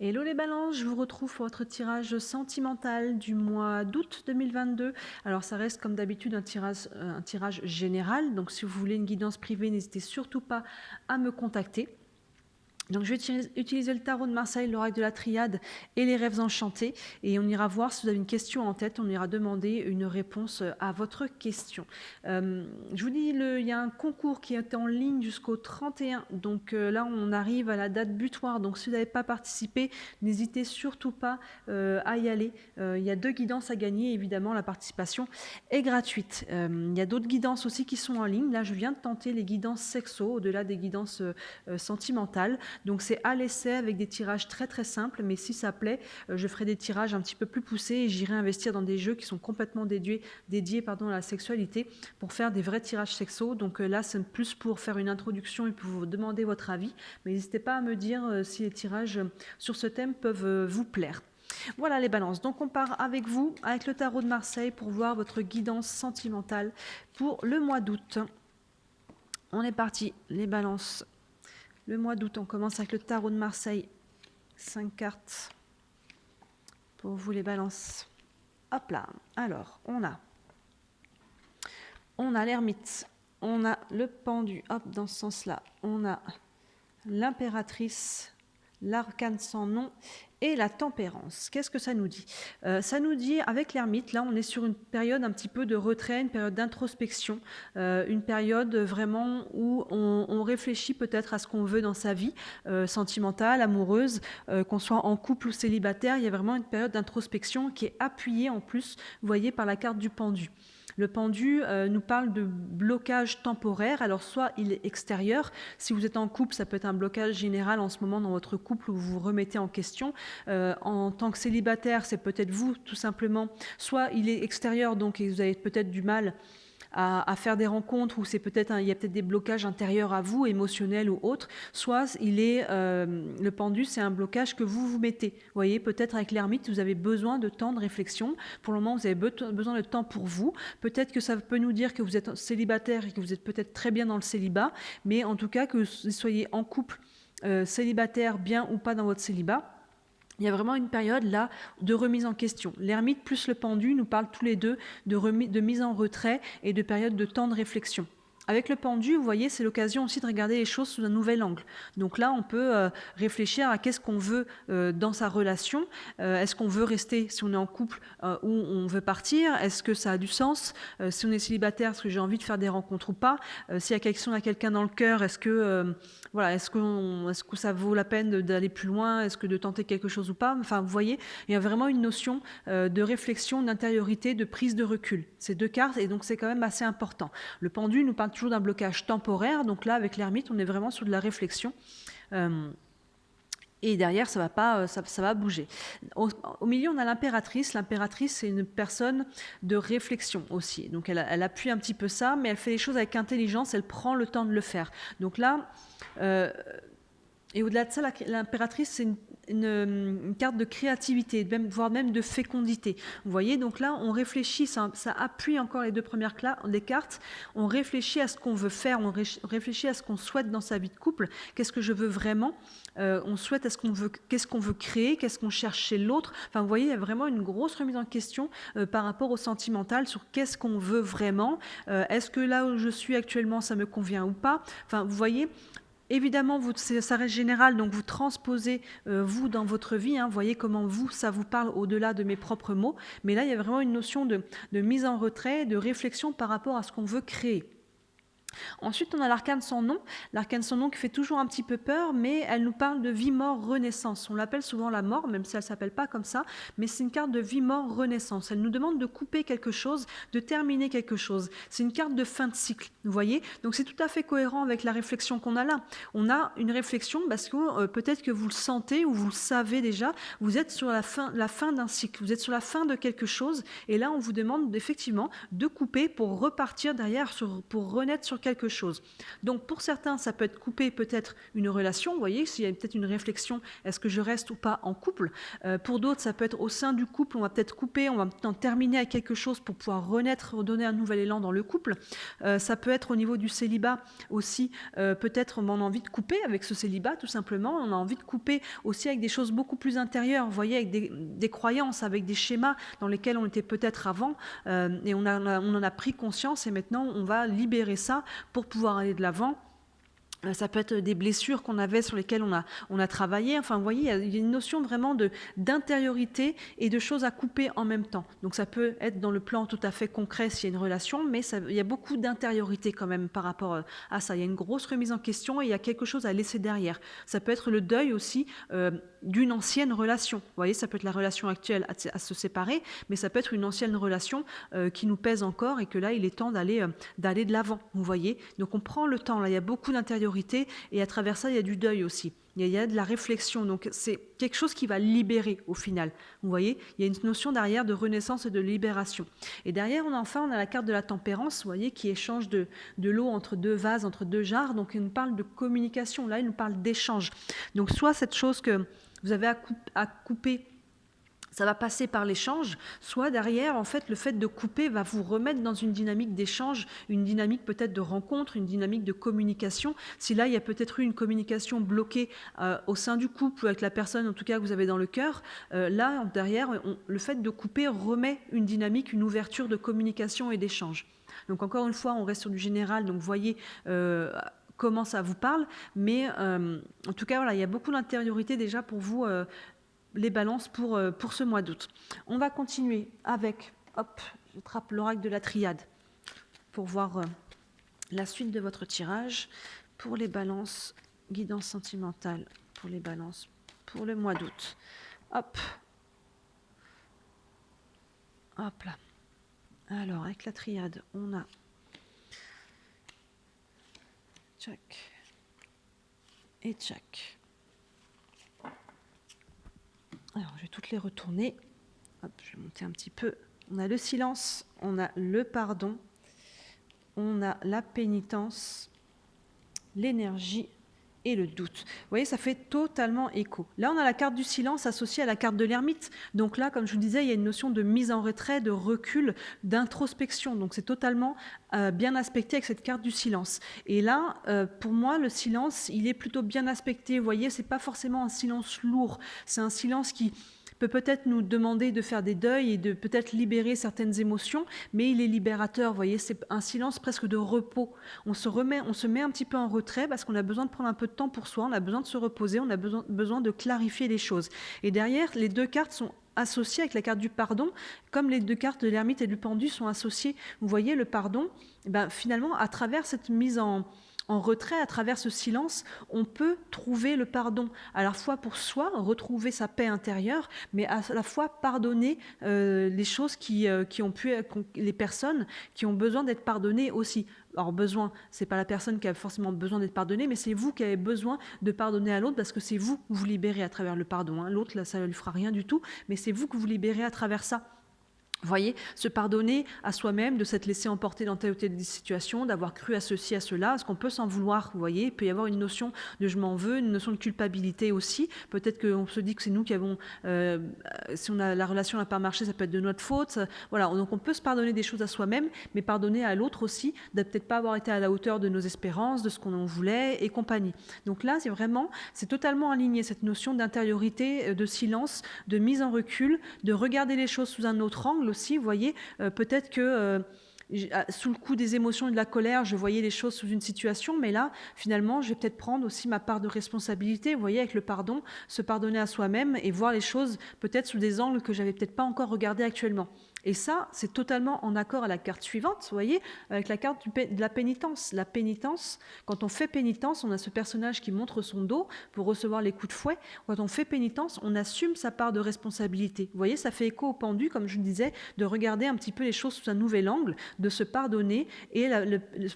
Hello les balances, je vous retrouve pour votre tirage sentimental du mois d'août 2022. Alors ça reste comme d'habitude un tirage général, donc si vous voulez une guidance privée, n'hésitez surtout pas à me contacter. Donc je vais utiliser le tarot de Marseille, l'oracle de la Triade et les rêves enchantés. Et on ira voir si vous avez une question en tête, on ira demander une réponse à votre question. Je vous dis, il y a un concours qui est en ligne jusqu'au 31. Donc là, on arrive à la date butoir. Donc si vous n'avez pas participé, n'hésitez surtout pas à y aller. Il y a 2 guidances à gagner. Évidemment, la participation est gratuite. Il y a d'autres guidances aussi qui sont en ligne. Là, je viens de tenter les guidances sexo, au-delà des guidances sentimentales. Donc c'est à l'essai avec des tirages très très simples, mais si ça plaît, je ferai des tirages un petit peu plus poussés et j'irai investir dans des jeux qui sont complètement dédiés à la sexualité pour faire des vrais tirages sexos. Donc là, c'est plus pour faire une introduction et pour vous demander votre avis, mais n'hésitez pas à me dire si les tirages sur ce thème peuvent vous plaire. Voilà les balances, donc on part avec vous, avec le tarot de Marseille pour voir votre guidance sentimentale pour le mois d'août. On est parti, les balances. Le mois d'août, on commence avec le tarot de Marseille. 5 cartes pour vous les balances. Hop là. Alors, on a l'ermite, on a le pendu, hop, dans ce sens-là. On a l'impératrice, l'arcane sans nom et la tempérance. Qu'est-ce que ça nous dit? Ça nous dit, avec l'ermite, là, on est sur une période un petit peu de retrait, une période d'introspection, une période vraiment où on réfléchit peut-être à ce qu'on veut dans sa vie sentimentale, amoureuse, qu'on soit en couple ou célibataire. Il y a vraiment une période d'introspection qui est appuyée en plus, vous voyez, par la carte du pendu. Le pendu nous parle de blocage temporaire. Alors soit il est extérieur, si vous êtes en couple, ça peut être un blocage général en ce moment dans votre couple où vous vous remettez en question. En tant que célibataire, c'est peut-être vous tout simplement. Soit il est extérieur, donc vous avez peut-être du mal à faire des rencontres où il y a peut-être des blocages intérieurs à vous, émotionnels ou autres, soit le pendu, c'est un blocage que vous vous mettez. Vous voyez, peut-être avec l'ermite, vous avez besoin de temps de réflexion. Pour le moment, vous avez besoin de temps pour vous. Peut-être que ça peut nous dire que vous êtes célibataire et que vous êtes peut-être très bien dans le célibat, mais en tout cas que vous soyez en couple, célibataire, bien ou pas dans votre célibat. Il y a vraiment une période là de remise en question. L'ermite plus le pendu nous parlent tous les deux de mise en retrait et de période de temps de réflexion. Avec le pendu, vous voyez, c'est l'occasion aussi de regarder les choses sous un nouvel angle. Donc là, on peut réfléchir à qu'est-ce qu'on veut dans sa relation. Est-ce qu'on veut rester, si on est en couple, ou on veut partir? Est-ce que ça a du sens? Si on est célibataire, est-ce que j'ai envie de faire des rencontres ou pas? S'il y a quelqu'un dans le cœur, est-ce que ça vaut la peine d'aller plus loin? Est-ce que de tenter quelque chose ou pas? Enfin, vous voyez, il y a vraiment une notion de réflexion, d'intériorité, de prise de recul. Ces 2 cartes, et donc c'est quand même assez important. Le pendu nous parle toujours d'un blocage temporaire, donc là, avec l'ermite, on est vraiment sur de la réflexion. Et derrière, ça va bouger. Au milieu, on a l'impératrice. L'impératrice, c'est une personne de réflexion aussi. Donc, elle appuie un petit peu ça, mais elle fait les choses avec intelligence. Elle prend le temps de le faire. Donc là, et au-delà de ça, l'impératrice, c'est une carte de créativité, voire même de fécondité. Vous voyez, donc là, on réfléchit, ça appuie encore les 2 premières des cartes. On réfléchit à ce qu'on veut faire, on réfléchit à ce qu'on souhaite dans sa vie de couple. Qu'est-ce que je veux vraiment? On souhaite qu'est-ce qu'on veut créer, qu'est-ce qu'on cherche chez l'autre. Enfin, vous voyez, il y a vraiment une grosse remise en question par rapport au sentimental sur qu'est-ce qu'on veut vraiment. Est-ce que là où je suis actuellement, ça me convient ou pas? Enfin, vous voyez. Évidemment, ça reste général, donc vous transposez vous dans votre vie, vous voyez comment ça vous parle au-delà de mes propres mots, mais là, il y a vraiment une notion de mise en retrait, de réflexion par rapport à ce qu'on veut créer. Ensuite, on a l'arcane sans nom. L'arcane sans nom qui fait toujours un petit peu peur, mais elle nous parle de vie, mort, renaissance. On l'appelle souvent la mort, même si elle ne s'appelle pas comme ça, mais c'est une carte de vie, mort, renaissance. Elle nous demande de couper quelque chose, de terminer quelque chose. C'est une carte de fin de cycle, vous voyez? Donc c'est tout à fait cohérent avec la réflexion qu'on a là. On a une réflexion parce que peut-être que vous le sentez ou vous le savez déjà, vous êtes sur la fin d'un cycle, vous êtes sur la fin de quelque chose, et là on vous demande effectivement de couper pour repartir derrière, pour renaître sur quelque chose. Donc pour certains, ça peut être couper peut-être une relation, vous voyez, s'il y a peut-être une réflexion, est-ce que je reste ou pas en couple. Pour d'autres, ça peut être au sein du couple, on va peut-être couper, on va peut-être terminer avec quelque chose pour pouvoir renaître, redonner un nouvel élan dans le couple. Ça peut être au niveau du célibat aussi, peut-être on a envie de couper avec ce célibat tout simplement, on a envie de couper aussi avec des choses beaucoup plus intérieures, vous voyez, avec des croyances, avec des schémas dans lesquels on était peut-être avant, et on en a pris conscience et maintenant on va libérer ça pour pouvoir aller de l'avant. Ça peut être des blessures qu'on avait sur lesquelles on a travaillé. Enfin, vous voyez, il y a une notion vraiment d'intériorité et de choses à couper en même temps. Donc ça peut être dans le plan tout à fait concret s'il y a une relation, mais il y a beaucoup d'intériorité quand même par rapport à ça. Il y a une grosse remise en question et il y a quelque chose à laisser derrière. Ça peut être le deuil aussi d'une ancienne relation. Vous voyez, ça peut être la relation actuelle à se séparer, mais ça peut être une ancienne relation qui nous pèse encore et que là, il est temps d'aller de l'avant, vous voyez. Donc on prend le temps, là, il y a beaucoup d'intériorité et à travers ça, il y a du deuil aussi. Il y a de la réflexion, donc c'est quelque chose qui va libérer au final. Vous voyez, il y a une notion derrière de renaissance et de libération. Et derrière, on a la carte de la tempérance, vous voyez, qui échange de l'eau entre deux vases, entre deux jarres. Donc il nous parle de communication, là il nous parle d'échange. Donc soit cette chose que vous avez à couper, ça va passer par l'échange, soit derrière, en fait, le fait de couper va vous remettre dans une dynamique d'échange, une dynamique peut-être de rencontre, une dynamique de communication. Si là, il y a peut-être eu une communication bloquée au sein du couple ou avec la personne, en tout cas, que vous avez dans le cœur, là, derrière, le fait de couper remet une dynamique, une ouverture de communication et d'échange. Donc, encore une fois, on reste sur du général, donc vous voyez comment ça vous parle, mais en tout cas, voilà, il y a beaucoup d'intériorité déjà pour vous, les balances pour ce mois d'août. On va continuer avec, je trappe l'oracle de la triade pour voir la suite de votre tirage pour les balances, guidance sentimentale pour les balances pour le mois d'août. Hop là. Alors, avec la triade, on a tchac et tchac. Alors, je vais toutes les retourner. Je vais monter un petit peu. On a le silence, on a le pardon, on a la pénitence, l'énergie et le doute. Vous voyez, ça fait totalement écho. Là, on a la carte du silence associée à la carte de l'ermite. Donc là, comme je vous disais, il y a une notion de mise en retrait, de recul, d'introspection. Donc c'est totalement bien aspecté avec cette carte du silence. Et là, pour moi, le silence, il est plutôt bien aspecté. Vous voyez, c'est pas forcément un silence lourd. C'est un silence qui peut peut-être nous demander de faire des deuils et de peut-être libérer certaines émotions, mais il est libérateur, vous voyez, c'est un silence presque de repos. On se met un petit peu en retrait parce qu'on a besoin de prendre un peu de temps pour soi, on a besoin de se reposer, on a besoin de clarifier les choses. Et derrière, les deux cartes sont associées avec la carte du pardon, comme les deux cartes de l'ermite et du pendu sont associées. Vous voyez, le pardon, finalement, à travers cette mise en retrait, à travers ce silence, on peut trouver le pardon, à la fois pour soi, retrouver sa paix intérieure, mais à la fois pardonner les choses qui ont pu, les personnes qui ont besoin d'être pardonnées aussi. Alors besoin, c'est pas la personne qui a forcément besoin d'être pardonnée, mais c'est vous qui avez besoin de pardonner à l'autre parce que c'est vous que vous libérez à travers le pardon. L'autre, là, ça ne lui fera rien du tout, mais c'est vous que vous libérez à travers ça. Vous voyez, se pardonner à soi-même, de s'être laissé emporter dans telle ou telle situation, d'avoir cru à ceci, à cela, parce qu'on peut s'en vouloir, vous voyez, il peut y avoir une notion de je m'en veux, une notion de culpabilité aussi, peut-être qu'on se dit que c'est nous qui avons, si la relation n'a pas marché, ça peut être de notre faute, voilà, donc on peut se pardonner des choses à soi-même, mais pardonner à l'autre aussi, de peut-être pas avoir été à la hauteur de nos espérances, de ce qu'on en voulait, et compagnie. Donc là, c'est totalement aligné, cette notion d'intériorité, de silence, de mise en recul, de regarder les choses sous un autre angle, aussi, vous voyez, peut-être que sous le coup des émotions et de la colère, je voyais les choses sous une situation, mais là, finalement, je vais peut-être prendre aussi ma part de responsabilité, vous voyez, avec le pardon, se pardonner à soi-même et voir les choses peut-être sous des angles que j'avais peut-être pas encore regardés actuellement. Et ça, c'est totalement en accord à la carte suivante, vous voyez, avec la carte de la pénitence. La pénitence, quand on fait pénitence, on a ce personnage qui montre son dos pour recevoir les coups de fouet. Quand on fait pénitence, on assume sa part de responsabilité. Vous voyez, ça fait écho au pendu, comme je disais, de regarder un petit peu les choses sous un nouvel angle, de se pardonner et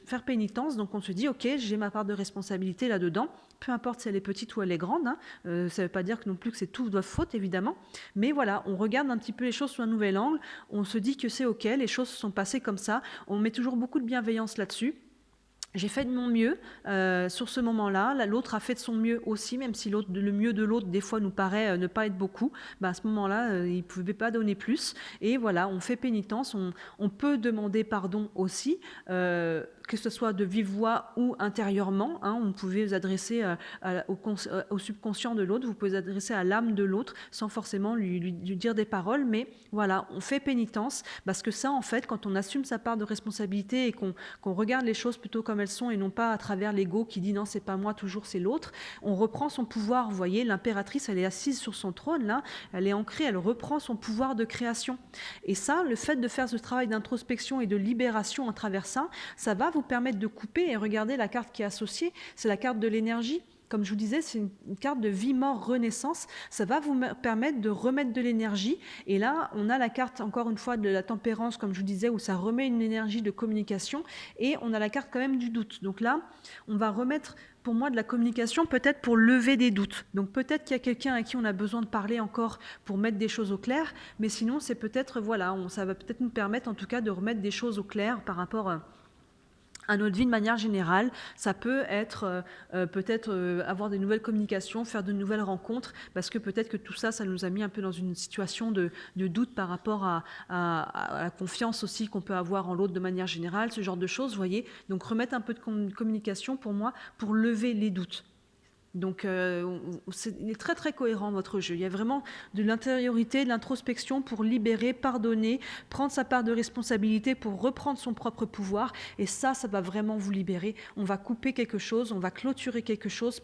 faire pénitence. Donc on se dit, ok, j'ai ma part de responsabilité là-dedans, peu importe si elle est petite ou elle est grande. Ça ne veut pas dire non plus que c'est tout de faute, évidemment. Mais voilà, on regarde un petit peu les choses sous un nouvel angle, on se dit que c'est ok, les choses se sont passées comme ça, on met toujours beaucoup de bienveillance là-dessus. j'ai fait de mon mieux sur ce moment-là. L'autre a fait de son mieux aussi, même si le mieux de l'autre, des fois, nous paraît ne pas être beaucoup. À ce moment-là, il ne pouvait pas donner plus. Et voilà, on fait pénitence. On peut demander pardon aussi, que ce soit de vive voix ou intérieurement. Vous pouvez vous adresser au subconscient de l'autre, vous pouvez vous adresser à l'âme de l'autre sans forcément lui dire des paroles. Mais voilà, on fait pénitence parce que ça, en fait, quand on assume sa part de responsabilité et qu'on regarde les choses plutôt comme elles sont et non pas à travers l'ego qui dit non, c'est pas moi, toujours c'est l'autre, on reprend son pouvoir. Vous voyez, l'impératrice, elle est assise sur son trône, là, elle est ancrée, elle reprend son pouvoir de création. Et ça, le fait de faire ce travail d'introspection et de libération à travers ça, ça va vous permettre de couper. Et regardez la carte qui est associée, c'est la carte de l'énergie. Comme je vous disais, c'est une carte de vie, mort, renaissance. Ça va vous permettre de remettre de l'énergie. Et là, on a la carte, encore une fois, de la tempérance, comme je vous disais, où ça remet une énergie de communication. Et on a la carte quand même du doute. Donc là, on va remettre, pour moi, de la communication, peut-être pour lever des doutes. Donc peut-être qu'il y a quelqu'un à qui on a besoin de parler encore pour mettre des choses au clair. Mais sinon, c'est peut-être, voilà, ça va peut-être nous permettre, en tout cas, de remettre des choses au clair par rapport à notre vie de manière générale. Ça peut être peut-être avoir des nouvelles communications, faire de nouvelles rencontres, parce que peut-être que tout ça, ça nous a mis un peu dans une situation de doute par rapport à la confiance aussi qu'on peut avoir en l'autre de manière générale, ce genre de choses, vous voyez. Donc remettre un peu de communication pour moi, pour lever les doutes. Donc, il est très très cohérent votre jeu. Il y a vraiment de l'intériorité, de l'introspection pour libérer, pardonner, prendre sa part de responsabilité pour reprendre son propre pouvoir. Et ça va vraiment vous libérer. On va couper quelque chose, on va clôturer quelque chose,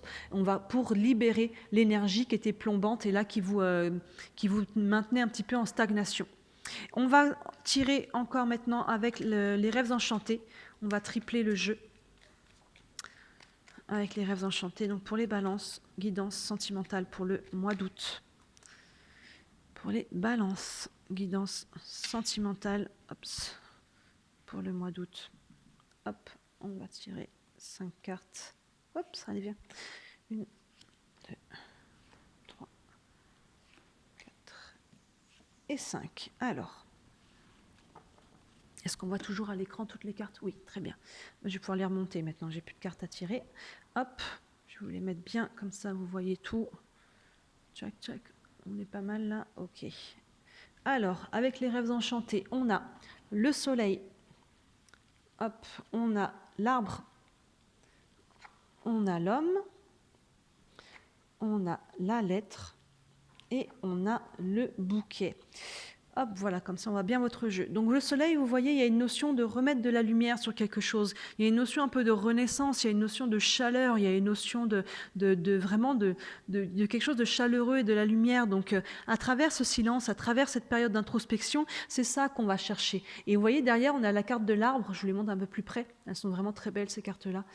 pour libérer l'énergie qui était plombante et là qui vous maintenait un petit peu en stagnation. On va tirer encore maintenant avec les rêves enchantés. On va tripler le jeu avec les rêves enchantés. Donc pour les balances, guidance sentimentale pour le mois d'août. Pour les balances, guidance sentimentale, pour le mois d'août. Hop, on va tirer 5 cartes. Hop, ça allait bien. 1, 2, 3, 4 et 5. Alors, est-ce qu'on voit toujours à l'écran toutes les cartes? Oui, très bien. Je vais pouvoir les remonter maintenant, j'ai plus de cartes à tirer. Hop, je vais vous les mettre bien, comme ça vous voyez tout. Tchac, tchac, on est pas mal là, ok. Alors, avec les rêves enchantés, on a le soleil, hop, on a l'arbre, on a l'homme, on a la lettre et on a le bouquet. Hop, voilà, comme ça on voit bien votre jeu. Donc le soleil, vous voyez, il y a une notion de remettre de la lumière sur quelque chose. Il y a une notion un peu de renaissance, il y a une notion de chaleur, il y a une notion de quelque chose de chaleureux et de la lumière. Donc à travers ce silence, à travers cette période d'introspection, c'est ça qu'on va chercher. Et vous voyez, derrière, on a la carte de l'arbre. Je vous les montre un peu plus près. Elles sont vraiment très belles, ces cartes-là.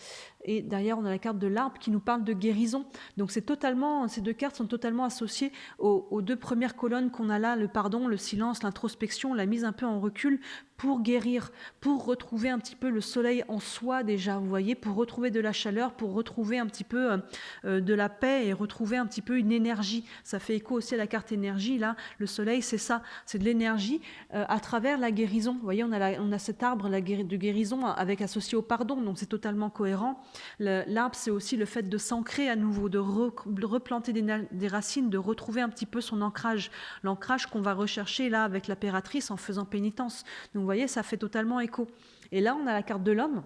Et derrière, on a la carte de l'arbre qui nous parle de guérison. Donc ces deux cartes sont totalement associées aux deux premières colonnes qu'on a là, le pardon, le silence, l'introspection, la mise un peu en recul pour guérir, pour retrouver un petit peu le soleil en soi déjà, vous voyez, pour retrouver de la chaleur, pour retrouver un petit peu de la paix et retrouver un petit peu une énergie. Ça fait écho aussi à la carte énergie, là, le soleil, c'est ça, c'est de l'énergie à travers la guérison. Vous voyez, on a cet arbre de guérison avec associé au pardon, donc c'est totalement cohérent. L'arbre, c'est aussi le fait de s'ancrer à nouveau, de replanter des racines, de retrouver un petit peu son ancrage, l'ancrage qu'on va rechercher là avec l'impératrice en faisant pénitence. Donc vous voyez, ça fait totalement écho. Et là, on a la carte de l'homme.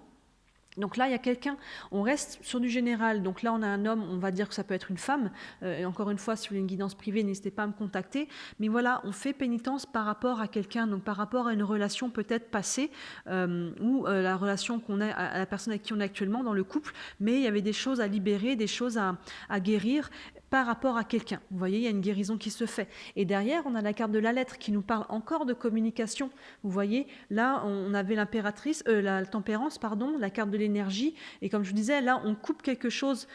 Donc là, il y a quelqu'un, on reste sur du général. Donc là, on a un homme, on va dire que ça peut être une femme. Et encore une fois, si vous voulez une guidance privée, n'hésitez pas à me contacter. Mais voilà, on fait pénitence par rapport à quelqu'un, donc par rapport à une relation peut-être passée, ou la relation qu'on a à la personne avec qui on est actuellement dans le couple. Mais il y avait des choses à libérer, des choses à guérir par rapport à quelqu'un. Vous voyez, il y a une guérison qui se fait. Et derrière, on a la carte de la lettre qui nous parle encore de communication. Vous voyez, là, on avait l'impératrice, la tempérance, pardon, la carte de l'énergie. Et comme je vous disais, là, on coupe quelque chose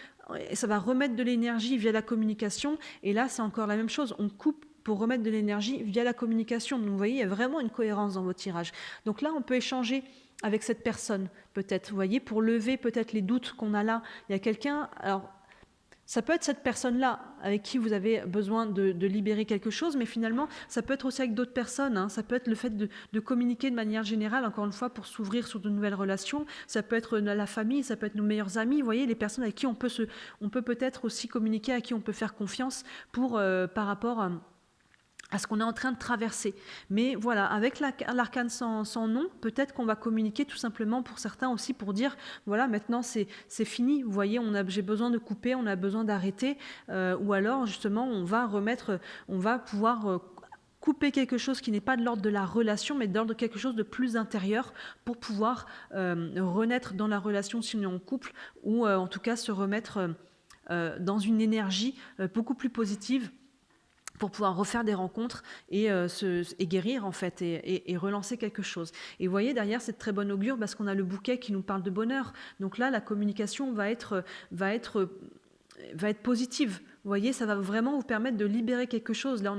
et ça va remettre de l'énergie via la communication. Et là, c'est encore la même chose. On coupe pour remettre de l'énergie via la communication. Donc, vous voyez, il y a vraiment une cohérence dans vos tirages. Donc là, on peut échanger avec cette personne, peut-être, vous voyez, pour lever peut-être les doutes qu'on a là. Il y a quelqu'un... Alors, Ça peut être cette personne-là avec qui vous avez besoin de libérer quelque chose, mais finalement, ça peut être aussi avec d'autres personnes, hein. Ça peut être le fait de communiquer de manière générale, encore une fois, pour s'ouvrir sur de nouvelles relations. Ça peut être la famille, ça peut être nos meilleurs amis. Vous voyez, les personnes avec qui on peut peut-être aussi communiquer, à qui on peut faire confiance par rapport à ce qu'on est en train de traverser. Mais voilà, avec l'arcane sans nom, peut-être qu'on va communiquer tout simplement pour certains aussi pour dire, voilà, maintenant c'est fini, vous voyez, j'ai besoin de couper, on a besoin d'arrêter, ou alors justement on va pouvoir couper quelque chose qui n'est pas de l'ordre de la relation, mais de l'ordre de quelque chose de plus intérieur pour pouvoir renaître dans la relation si on est en couple, ou en tout cas se remettre dans une énergie beaucoup plus positive, pour pouvoir refaire des rencontres et guérir en fait et relancer quelque chose. Et vous voyez derrière cette très bonne augure parce qu'on a le bouquet qui nous parle de bonheur. Donc là la communication va être positive. Vous voyez, ça va vraiment vous permettre de libérer quelque chose. Là,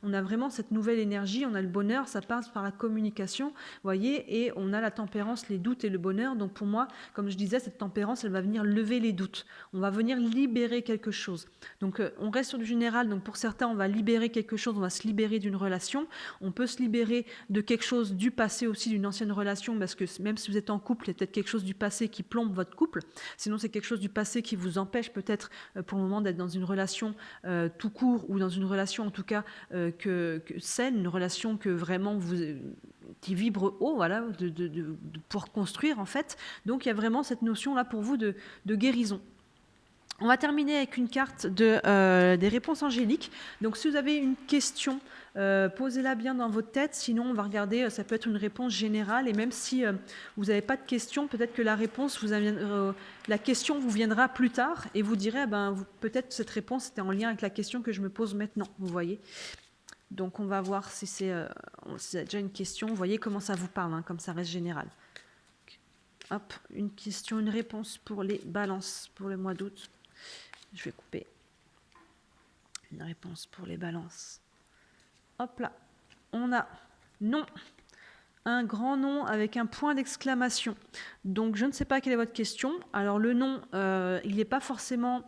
on a vraiment cette nouvelle énergie, on a le bonheur, ça passe par la communication, vous voyez, et on a la tempérance, les doutes et le bonheur. Donc pour moi, comme je disais, cette tempérance, elle va venir lever les doutes. On va venir libérer quelque chose. Donc on reste sur du général. Donc pour certains, on va libérer quelque chose, on va se libérer d'une relation. On peut se libérer de quelque chose du passé aussi, d'une ancienne relation, parce que même si vous êtes en couple, il y a peut-être quelque chose du passé qui plombe votre couple. Sinon, c'est quelque chose du passé qui vous empêche peut-être pour le moment d'être dans une relation tout court ou dans une relation en tout cas saine, une relation que vraiment qui vibre haut, voilà, pour construire en fait. Donc il y a vraiment cette notion là pour vous de guérison. On va terminer avec une carte des réponses angéliques. Donc si vous avez une question, posez-la bien dans votre tête, sinon on va regarder, ça peut être une réponse générale, et même si vous n'avez pas de question, peut-être que la question vous viendra plus tard, et vous direz, peut-être cette réponse était en lien avec la question que je me pose maintenant, vous voyez. Donc on va voir si c'est déjà une question, vous voyez comment ça vous parle, hein, comme ça reste général. Hop, une question, une réponse pour les balances, pour le mois d'août. Je vais couper. Une réponse pour les balances. Hop là, on a non, un grand nom avec un point d'exclamation. Donc je ne sais pas quelle est votre question. Alors le nom, il n'est pas forcément,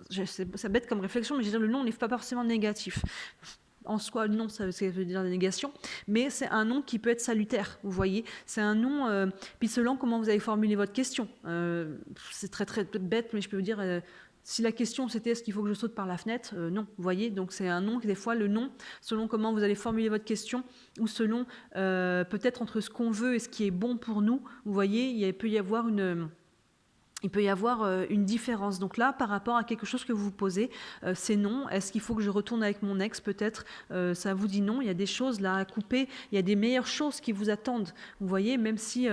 ça bête comme réflexion, mais je veux dire le nom n'est pas forcément négatif. En soi, le nom, ça veut dire la négation, mais c'est un nom qui peut être salutaire, vous voyez. C'est un nom, puis selon comment vous avez formulé votre question. C'est très très bête, mais je peux vous dire, si la question c'était est-ce qu'il faut que je saute par la fenêtre, non, vous voyez. Donc c'est un nom, des fois le nom, selon comment vous allez formuler votre question, ou selon peut-être entre ce qu'on veut et ce qui est bon pour nous, vous voyez, il peut y avoir une différence. Donc là, par rapport à quelque chose que vous vous posez, c'est non. Est-ce qu'il faut que je retourne avec mon ex peut-être ça vous dit non. Il y a des choses là à couper. Il y a des meilleures choses qui vous attendent. Vous voyez, même si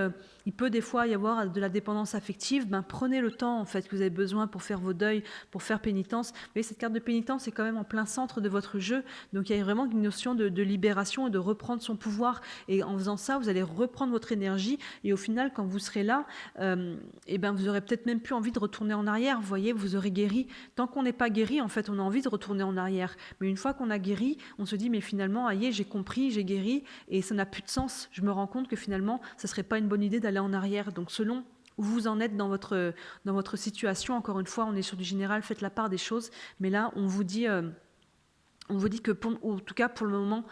il peut des fois y avoir de la dépendance affective, prenez le temps en fait que vous avez besoin pour faire vos deuils, pour faire pénitence. Vous voyez, cette carte de pénitence est quand même en plein centre de votre jeu. Donc il y a vraiment une notion de libération et de reprendre son pouvoir. Et en faisant ça, vous allez reprendre votre énergie. Et au final, quand vous serez là, vous aurez peut-être même plus envie de retourner en arrière. Vous voyez, vous aurez guéri. Tant qu'on n'est pas guéri, en fait, on a envie de retourner en arrière. Mais une fois qu'on a guéri, on se dit, mais finalement, j'ai compris, j'ai guéri, et ça n'a plus de sens. Je me rends compte que finalement, ça serait pas une bonne idée d'aller en arrière. Donc, selon où vous en êtes dans votre situation, encore une fois, on est sur du général, faites la part des choses. Mais là, on vous dit que, en tout cas pour le moment,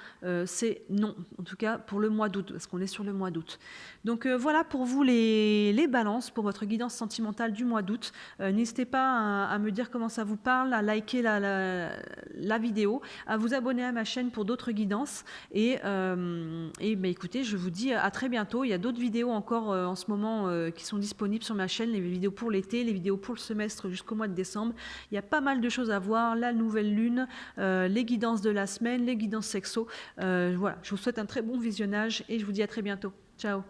c'est non. En tout cas pour le mois d'août, parce qu'on est sur le mois d'août. Donc voilà pour vous les balances, pour votre guidance sentimentale du mois d'août. N'hésitez pas à me dire comment ça vous parle, à liker la vidéo, à vous abonner à ma chaîne pour d'autres guidances. Et écoutez, je vous dis à très bientôt. Il y a d'autres vidéos encore en ce moment qui sont disponibles sur ma chaîne, les vidéos pour l'été, les vidéos pour le semestre jusqu'au mois de décembre. Il y a pas mal de choses à voir, la nouvelle lune, les guidances de la semaine, les guidances sexo. Voilà, je vous souhaite un très bon visionnage et je vous dis à très bientôt. Ciao.